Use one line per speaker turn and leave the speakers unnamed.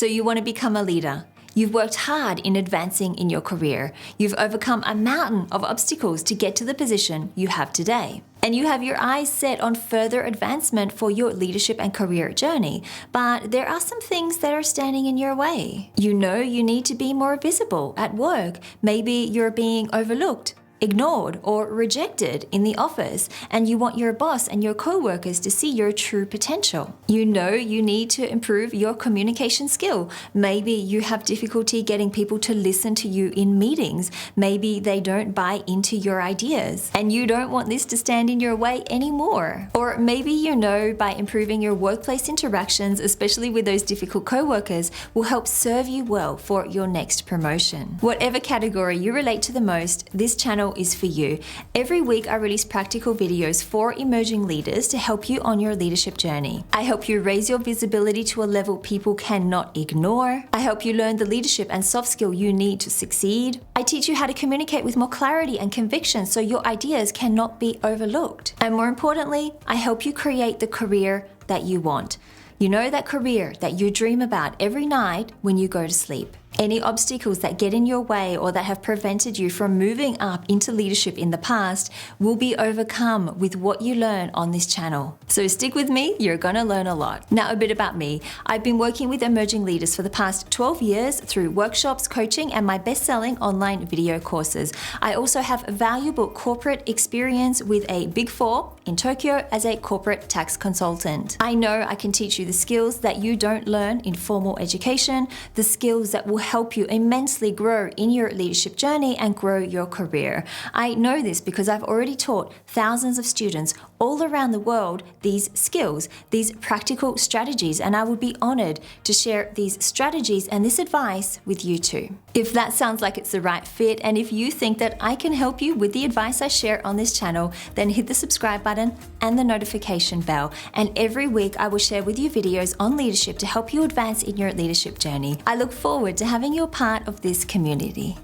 So you want to become a leader. You've worked hard in advancing in your career. You've overcome a mountain of obstacles to get to the position you have today. And you have your eyes set on further advancement for your leadership and career journey. But there are some things that are standing in your way. You know you need to be more visible at work. Maybe you're being overlooked, ignored, or rejected in the office, and you want your boss and your co-workers to see your true potential. You know you need to improve your communication skill. Maybe you have difficulty getting people to listen to you in meetings. Maybe they don't buy into your ideas, and you don't want this to stand in your way anymore. Or maybe you know by improving your workplace interactions, especially with those difficult co-workers, will help serve you well for your next promotion. Whatever category you relate to the most, this channel is for you. Every week I release practical videos for emerging leaders to help you on your leadership journey. I help you raise your visibility to a level people cannot ignore. I help you learn the leadership and soft skill you need to succeed. I teach you how to communicate with more clarity and conviction so your ideas cannot be overlooked. And more importantly, I help you create the career that you want. You know, that career that you dream about every night when you go to sleep. Any obstacles that get in your way or that have prevented you from moving up into leadership in the past will be overcome with what you learn on this channel. So stick with me, you're gonna learn a lot. Now a bit about me. I've been working with emerging leaders for the past 12 years through workshops, coaching, and my best-selling online video courses. I also have valuable corporate experience with a Big Four in Tokyo as a corporate tax consultant. I know I can teach you the skills that you don't learn in formal education, the skills that will help you immensely grow in your leadership journey and grow your career. I know this because I've already taught thousands of students all around the world these skills, these practical strategies, and I would be honored to share these strategies and this advice with you too. If that sounds like it's the right fit, and if you think that I can help you with the advice I share on this channel, then hit the subscribe button and the notification bell. And every week I will share with you videos on leadership to help you advance in your leadership journey. I look forward to having you a part of this community.